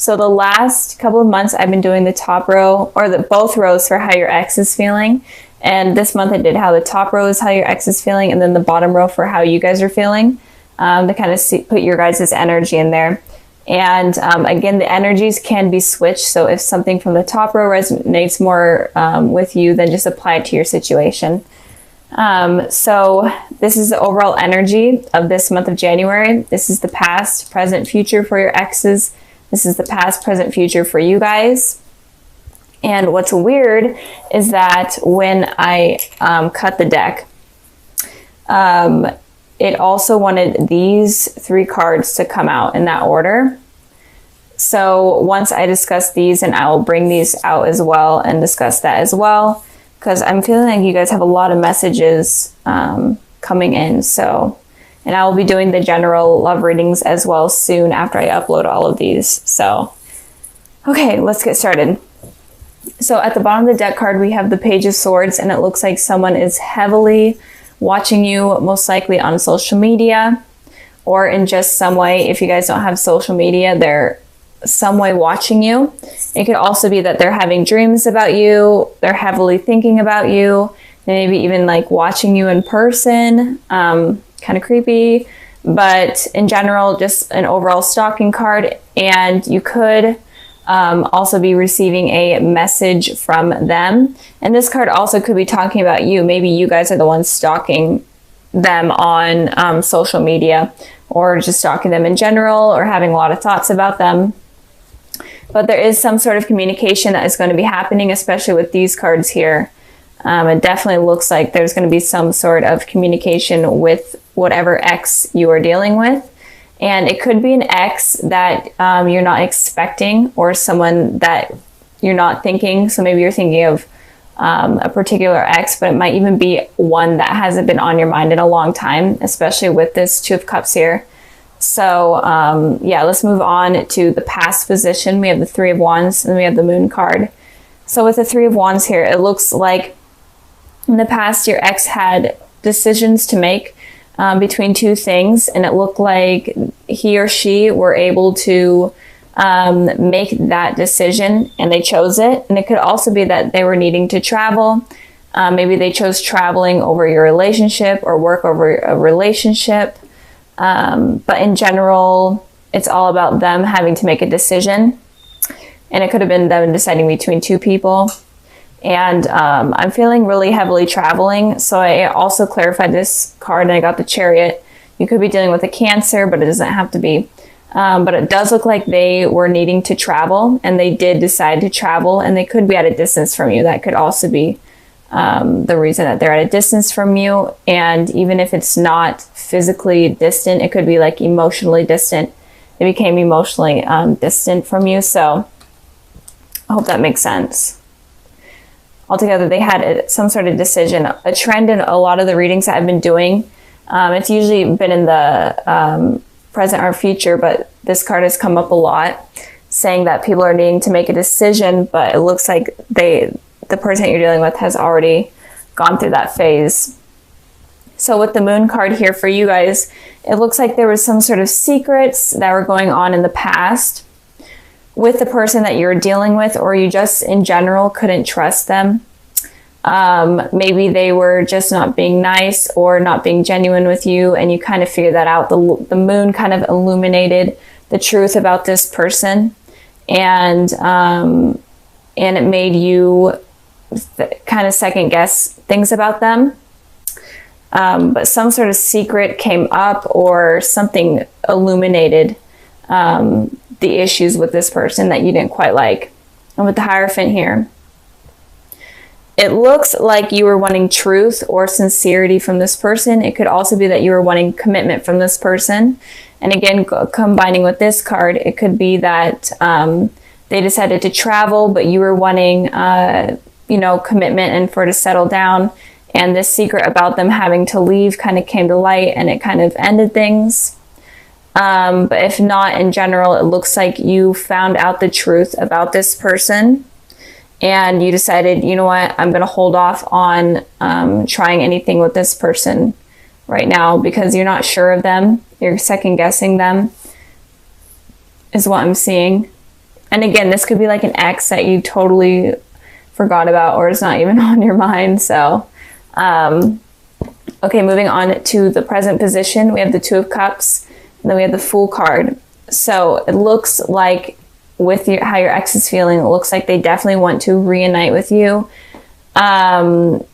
So the last couple of months I've been doing the top row, or both rows for how your ex is feeling. And this month I did how the top row is how your ex is feeling, and then the bottom row for how you guys are feeling, to kind of put your guys' energy in there. And again, the energies can be switched. So if something from the top row resonates more with you, then just apply it to your situation. So this is the overall energy of this month of January. This is the past, present, future for your exes. This is the past, present, future for you guys. And what's weird is that when I cut the deck, it also wanted these 3 cards to come out in that order. So once I discuss these, and I will bring these out as well and discuss that as well, because I'm feeling like you guys have a lot of messages coming in. So, and I will be doing the general love readings as well soon after I upload all of these. So, okay, let's get started. So at the bottom of the deck card, we have the Page of Swords, and it looks like someone is heavily watching you, most likely on social media or in just some way. If you guys don't have social media, they're some way watching you. It could also be that they're having dreams about you. They're heavily thinking about you. Maybe even like watching you in person. Kind of creepy, but in general, just an overall stalking card. And you could also be receiving a message from them. And this card also could be talking about you. Maybe you guys are the ones stalking them on social media, or just stalking them in general, or having a lot of thoughts about them. But there is some sort of communication that is going to be happening, especially with these cards here. It definitely looks like there's going to be some sort of communication with whatever ex you are dealing with. And it could be an ex that you're not expecting, or someone that you're not thinking. So maybe you're thinking of a particular ex, but it might even be one that hasn't been on your mind in a long time, especially with this Two of Cups here. So yeah, let's move on to the past position. We have the Three of Wands, and we have the Moon card. So with the Three of Wands here, it looks like in the past your ex had decisions to make between 2 things, and it looked like he or she were able to make that decision, and they chose it. And it could also be that they were needing to travel. Maybe they chose traveling over your relationship, or work over a relationship. But in general, it's all about them having to make a decision. And it could have been them deciding between 2 people. And I'm feeling really heavily traveling. So I also clarified this card, and I got the Chariot. You could be dealing with a Cancer, but it doesn't have to be. But it does look like they were needing to travel, and they did decide to travel, and they could be at a distance from you. That could also be the reason that they're at a distance from you. And even if it's not physically distant, it could be like emotionally distant. They became emotionally distant from you. So I hope that makes sense. Altogether, they had some sort of decision. A trend in a lot of the readings that I've been doing, it's usually been in the present or future, but this card has come up a lot, saying that people are needing to make a decision, but it looks like the person you're dealing with has already gone through that phase. So with the Moon card here for you guys, it looks like there was some sort of secrets that were going on in the past with the person that you're dealing with, or you just in general couldn't trust them. Maybe they were just not being nice or not being genuine with you, and you kind of figured that out. The Moon kind of illuminated the truth about this person, and it made you kind of second guess things about them. But some sort of secret came up, or something illuminated the issues with this person that you didn't quite like. And with the Hierophant here, it looks like you were wanting truth or sincerity from this person. It could also be that you were wanting commitment from this person. And again, combining with this card, it could be that they decided to travel, but you were wanting, commitment and for to settle down. And this secret about them having to leave kind of came to light, and it kind of ended things. But if not, in general, it looks like you found out the truth about this person, and you decided, you know what, I'm going to hold off on trying anything with this person right now, because you're not sure of them. You're second guessing them, is what I'm seeing. And again, this could be like an ex that you totally forgot about or is not even on your mind. So, okay, moving on to the present position. We have the Two of Cups, and then we have the Fool card. So it looks like with how your ex is feeling, it looks like they definitely want to reunite with you. And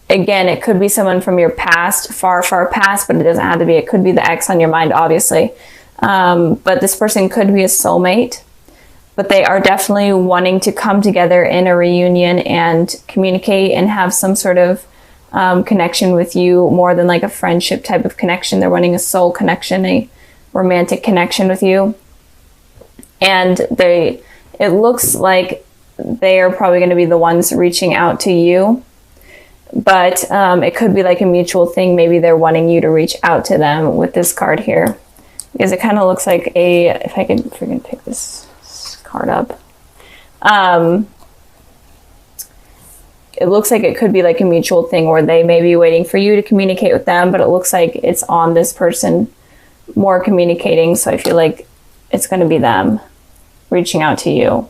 again, it could be someone from your past, far, far past, but it doesn't have to be. It could be the ex on your mind, obviously. But this person could be a soulmate. But they are definitely wanting to come together in a reunion and communicate and have some sort of connection with you, more than like a friendship type of connection. They're wanting a soul connection, a romantic connection with you. And it looks like they are probably going to be the ones reaching out to you. But it could be like a mutual thing. Maybe they're wanting you to reach out to them with this card here. Because it kind of looks like if I could freaking pick this card up. It looks like it could be like a mutual thing where they may be waiting for you to communicate with them, but it looks like it's on this person more communicating. So I feel like it's going to be them reaching out to you.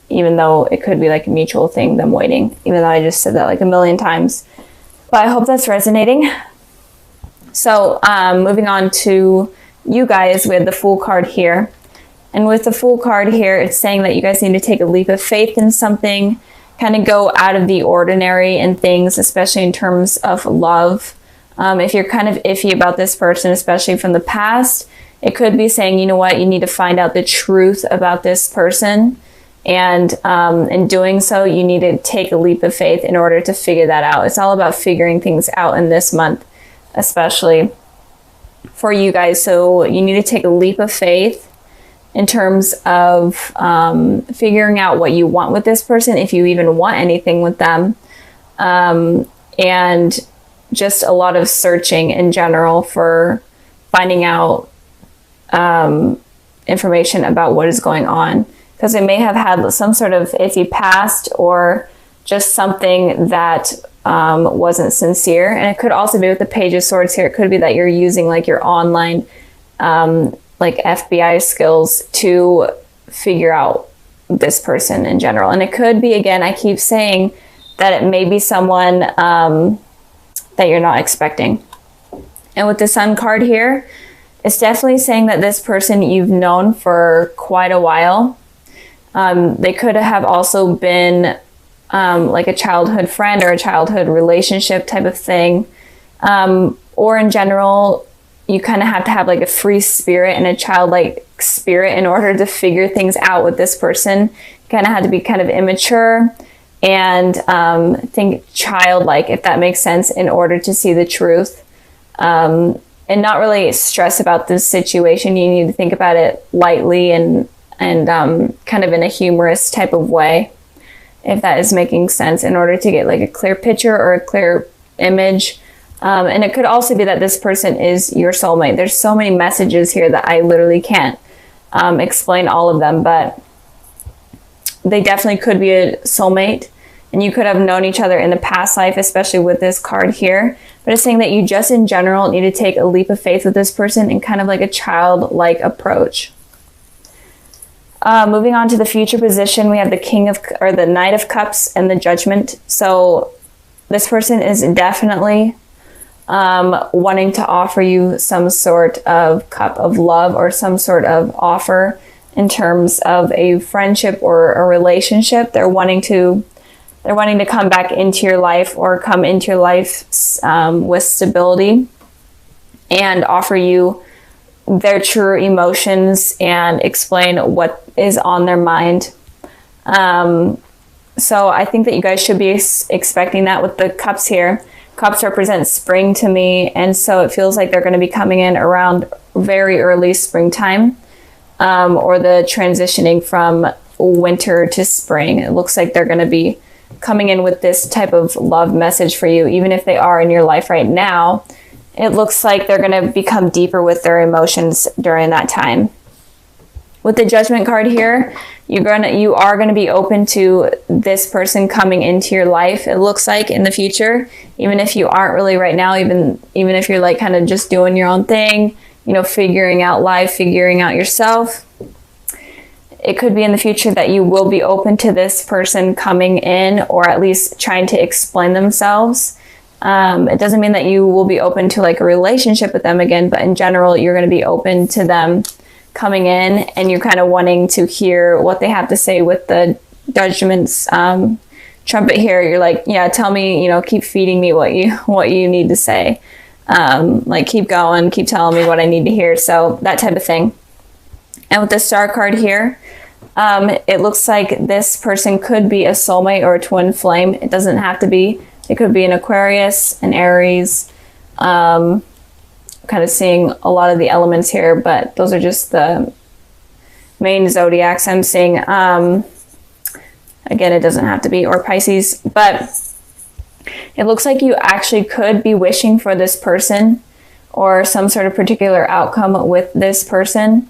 Even though it could be like a mutual thing, them waiting, even though I just said that like a million times. But I hope that's resonating. So moving on to you guys, we have the Fool card here. And with the Fool card here, it's saying that you guys need to take a leap of faith in something, kind of go out of the ordinary in things, especially in terms of love. If you're kind of iffy about this person, especially from the past, it could be saying, you know what, you need to find out the truth about this person. And in doing so, you need to take a leap of faith in order to figure that out. It's all about figuring things out in this month, especially for you guys. So you need to take a leap of faith in terms of figuring out what you want with this person, if you even want anything with them. And just a lot of searching in general for finding out information about what is going on. Because they may have had some sort of iffy past or just something that wasn't sincere. And it could also be with the Page of Swords here. It could be that you're using like your online like FBI skills to figure out this person in general. And it could be, again, I keep saying that it may be someone that you're not expecting. And with the Sun card here, it's definitely saying that this person you've known for quite a while. They could have also been like a childhood friend or a childhood relationship type of thing. Or in general, you kind of have to have like a free spirit and a childlike spirit in order to figure things out with this person. You kind of had to be kind of immature and think childlike, if that makes sense, in order to see the truth. And not really stress about this situation. You need to think about it lightly and kind of in a humorous type of way, if that is making sense, in order to get like a clear picture or a clear image. And it could also be that this person is your soulmate. There's so many messages here that I literally can't explain all of them, but they definitely could be a soulmate. And you could have known each other in a past life, especially with this card here. But it's saying that you just in general need to take a leap of faith with this person in kind of like a childlike approach. Moving on to the future position, we have the Knight of Cups and the Judgment. So this person is definitely wanting to offer you some sort of cup of love or some sort of offer in terms of a friendship or a relationship. They're wanting to come back into your life or come into your life with stability and offer you their true emotions and explain what is on their mind. So I think that you guys should be expecting that with the cups here. Cups represent spring to me, and so it feels like they're going to be coming in around very early springtime, or the transitioning from winter to spring. It looks like they're going to be coming in with this type of love message for you, even if they are in your life right now. It looks like they're going to become deeper with their emotions during that time. With the Judgment card here, you are going to be open to this person coming into your life, it looks like, in the future, even if you aren't really right now, even if you're like kind of just doing your own thing, you know, figuring out life, figuring out yourself. It could be in the future that you will be open to this person coming in, or at least trying to explain themselves. It doesn't mean that you will be open to like a relationship with them again, but in general, you're going to be open to them coming in, and you're kind of wanting to hear what they have to say with the Judgment's trumpet here. You're like, yeah, tell me, you know, keep feeding me what you need to say. Like keep going, keep telling me what I need to hear. So that type of thing. And with the Star card here, it looks like this person could be a soulmate or a twin flame. It doesn't have to be. It could be an Aquarius, an Aries. Kind of seeing a lot of the elements here, but those are just the main zodiacs I'm seeing. Again, it doesn't have to be, or Pisces, but it looks like you actually could be wishing for this person or some sort of particular outcome with this person.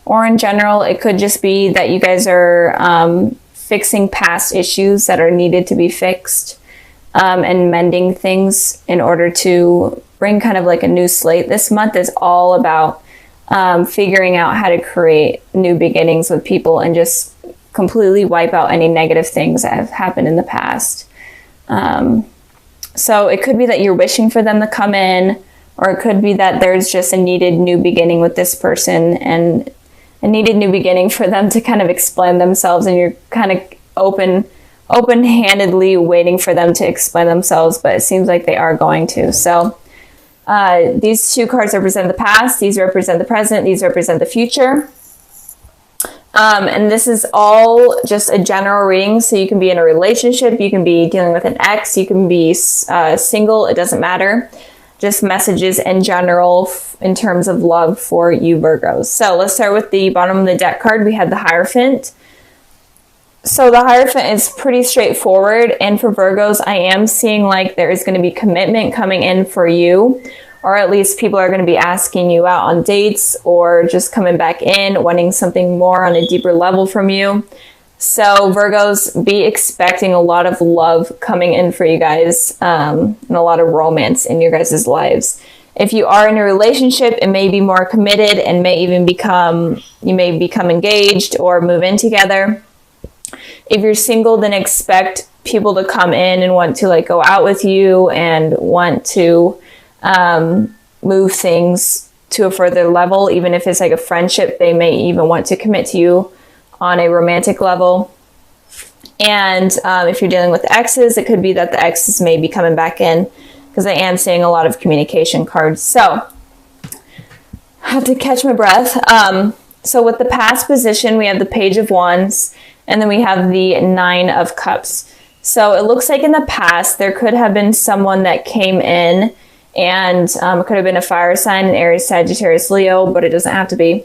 Or in general, it could just be that you guys are fixing past issues that are needed to be fixed, and mending things in order to bring kind of like a new slate. This month is all about figuring out how to create new beginnings with people and just completely wipe out any negative things that have happened in the past. So it could be that you're wishing for them to come in, or it could be that there's just a needed new beginning with this person, and a needed new beginning for them to kind of explain themselves, and you're kind of open-handedly waiting for them to explain themselves, but it seems like they are going to. So these two cards represent the past, these represent the present, these represent the future. And this is all just a general reading, so you can be in a relationship, you can be dealing with an ex, you can be single, it doesn't matter. Just messages in general in terms of love for you Virgos. So let's start with the bottom of the deck card. We have the Hierophant. So the Hierophant is pretty straightforward, and for Virgos, I am seeing like there is going to be commitment coming in for you, or at least people are going to be asking you out on dates, or just coming back in, wanting something more on a deeper level from you. So Virgos, be expecting a lot of love coming in for you guys, and a lot of romance in your guys' lives. If you are in a relationship, it may be more committed and may even you may become engaged or move in together. If you're single, then expect people to come in and want to like go out with you and want to move things to a further level. Even if it's like a friendship, they may even want to commit to you on a romantic level. And if you're dealing with exes, it could be that the exes may be coming back in, because I am seeing a lot of communication cards. So I have to catch my breath. So with the past position, we have the Page of Wands, and then we have the Nine of Cups. So it looks like in the past, there could have been someone that came in, and it could have been a fire sign, an Aries, Sagittarius, Leo, but it doesn't have to be.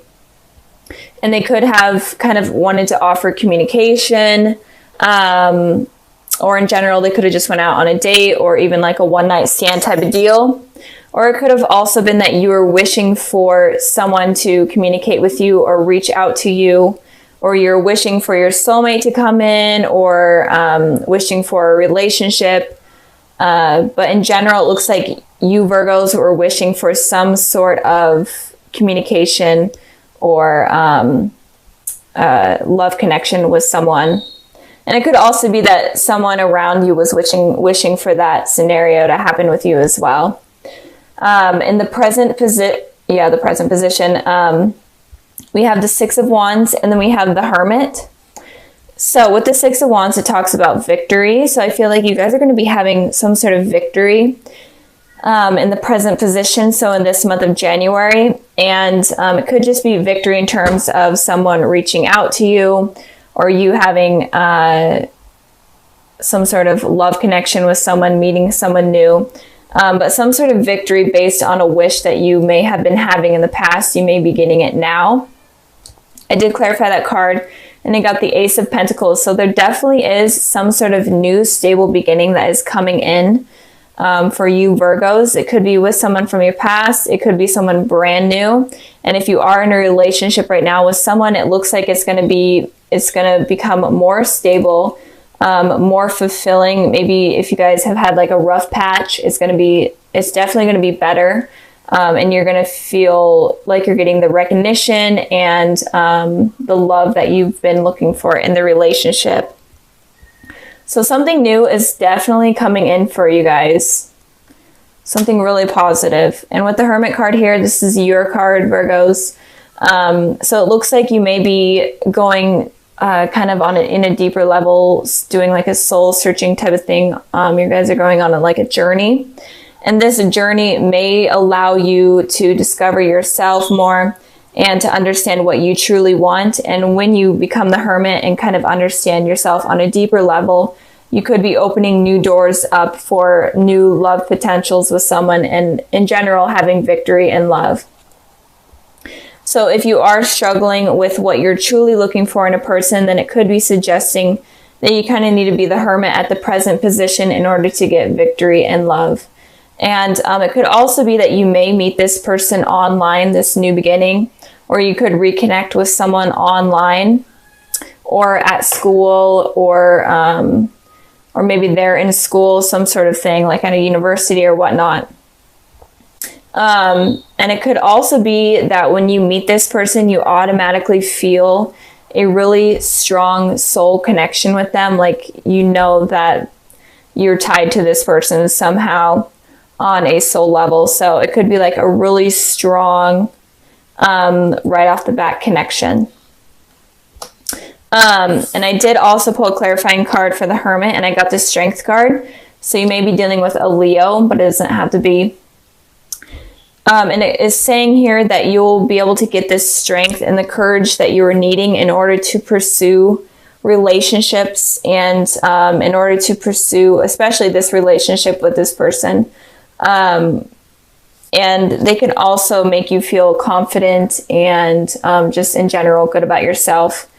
And they could have kind of wanted to offer communication, or in general, they could have just went out on a date, or even like a one-night stand type of deal. Or it could have also been that you were wishing for someone to communicate with you or reach out to you, or you're wishing for your soulmate to come in, or wishing for a relationship. But in general, it looks like you Virgos were wishing for some sort of communication or love connection with someone. And it could also be that someone around you was wishing for that scenario to happen with you as well. In the present position, we have the Six of Wands, and then we have the Hermit. So with the Six of Wands, it talks about victory. So I feel like you guys are going to be having some sort of victory in the present position, so in this month of January. And it could just be victory in terms of someone reaching out to you, or you having some sort of love connection with someone, meeting someone new. But some sort of victory based on a wish that you may have been having in the past. You may be getting it now. I did clarify that card, and I got the Ace of Pentacles. So there definitely is some sort of new stable beginning that is coming in for you Virgos. It could be with someone from your past. It could be someone brand new. And if you are in a relationship right now with someone, it looks like it's going to become more stable, more fulfilling. Maybe if you guys have had like a rough patch, it's definitely going to be better. and you're going to feel like you're getting the recognition and the love that you've been looking for in the relationship. So something new is definitely coming in for you guys. Something really positive. And with the Hermit card here, this is your card, Virgos. So it looks like you may be going kind of in a deeper level, doing like a soul searching type of thing. You guys are going on like a journey. And this journey may allow you to discover yourself more and to understand what you truly want. And when you become the Hermit and kind of understand yourself on a deeper level, you could be opening new doors up for new love potentials with someone, and in general, having victory in love. So if you are struggling with what you're truly looking for in a person, then it could be suggesting that you kind of need to be the Hermit at the present position in order to get victory in love. And it could also be that you may meet this person online, this new beginning, or you could reconnect with someone online or at school, or maybe they're in school, some sort of thing, like at a university or whatnot. And it could also be that when you meet this person, you automatically feel a really strong soul connection with them. Like, you know that you're tied to this person somehow on a soul level. So it could be like a really strong, right off the bat connection. And I did also pull a clarifying card for the Hermit, and I got the Strength card. So you may be dealing with a Leo, but it doesn't have to be. And it is saying here that you'll be able to get this strength and the courage that you are needing in order to pursue relationships, and in order to pursue especially this relationship with this person. And they can also make you feel confident and just in general good about yourself,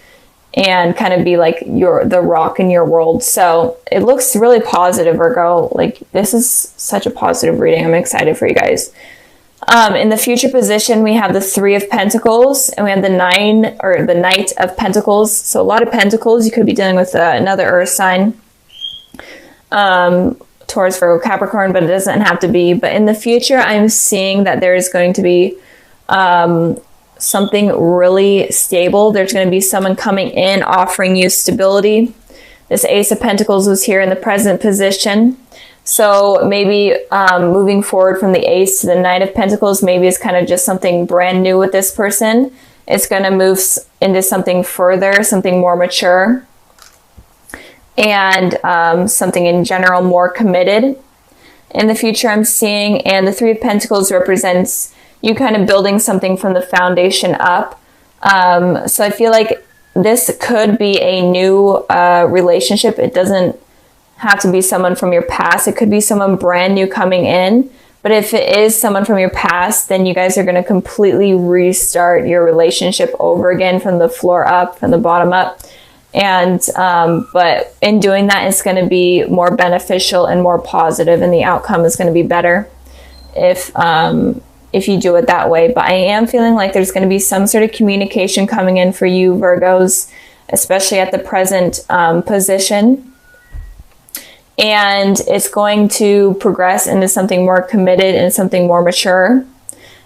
and kind of be like the rock in your world. So it looks really positive, Virgo. Like, this is such a positive reading. I'm excited for you guys. In the future position, we have the Three of Pentacles, and we have the Knight of Pentacles. So a lot of Pentacles. You could be dealing with another earth sign, Taurus, Virgo, Capricorn, but it doesn't have to be. But in the future, I'm seeing that there is going to be something really stable. There's going to be someone coming in offering you stability. This Ace of Pentacles was here in the present position. So maybe moving forward from the Ace to the Knight of Pentacles, maybe it's kind of just something brand new with this person. It's going to move into something further, something more mature, and something in general more committed. In the future, I'm seeing, and the Three of Pentacles represents you kind of building something from the foundation up. So I feel like this could be a new relationship. It doesn't have to be someone from your past. It could be someone brand new coming in. But if it is someone from your past, then you guys are going to completely restart your relationship over again from the floor up, from the bottom up. And but in doing that, it's going to be more beneficial and more positive, and the outcome is going to be better if you do it that way. But I am feeling like there's going to be some sort of communication coming in for you, Virgos, especially at the present position. And it's going to progress into something more committed and something more mature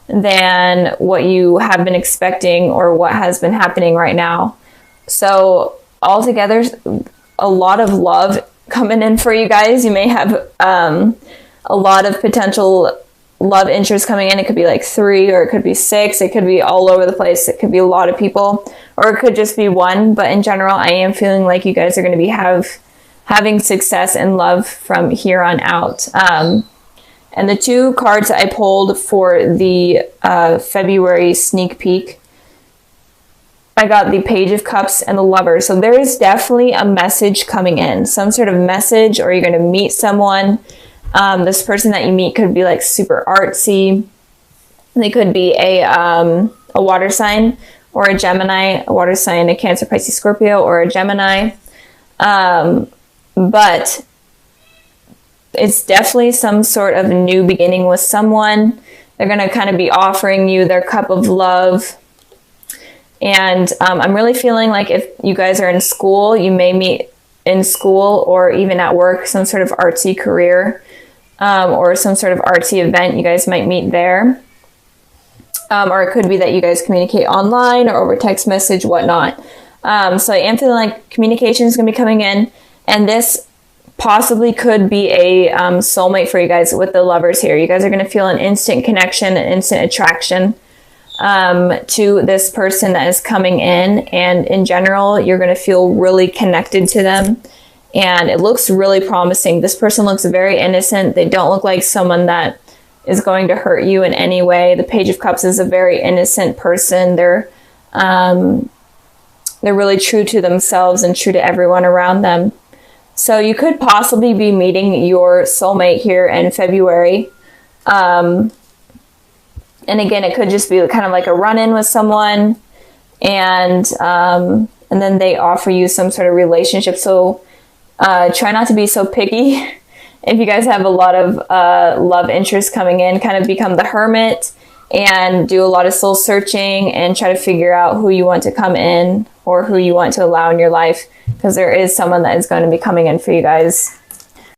than what you have been expecting or what has been happening right now. So altogether, a lot of love coming in for you guys. You may have a lot of potential love interest coming in. It could be like 3, or it could be 6. It could be all over the place. It could be a lot of people, or it could just be one. But in general, I am feeling like you guys are going to be having success and love from here on out. And the 2 cards I pulled for the February sneak peek, I got the Page of Cups and the Lover. So there is definitely a message coming in, some sort of message, or you're going to meet someone. This person that you meet could be like super artsy. They could be a water sign, or a Gemini, a water sign, a Cancer, Pisces, Scorpio, or a Gemini. But it's definitely some sort of new beginning with someone. They're going to kind of be offering you their cup of love. And I'm really feeling like if you guys are in school, you may meet in school, or even at work, some sort of artsy career, or some sort of artsy event. You guys might meet there. or it could be that you guys communicate online or over text message, whatnot. So I am feeling like communication is going to be coming in, and this possibly could be a soulmate for you guys with the Lovers here. You guys are going to feel an instant connection, an instant attraction to this person that is coming in, and in general, you're going to feel really connected to them, and it looks really promising. This person looks very innocent. They don't look like someone that is going to hurt you in any way. The Page of Cups is a very innocent person. They're really true to themselves and true to everyone around them. So you could possibly be meeting your soulmate here in February. And again, it could just be kind of like a run-in with someone, and then they offer you some sort of relationship. So try not to be so picky. If you guys have a lot of love interest coming in, kind of become the hermit and do a lot of soul searching and try to figure out who you want to come in or who you want to allow in your life, because there is someone that is going to be coming in for you guys.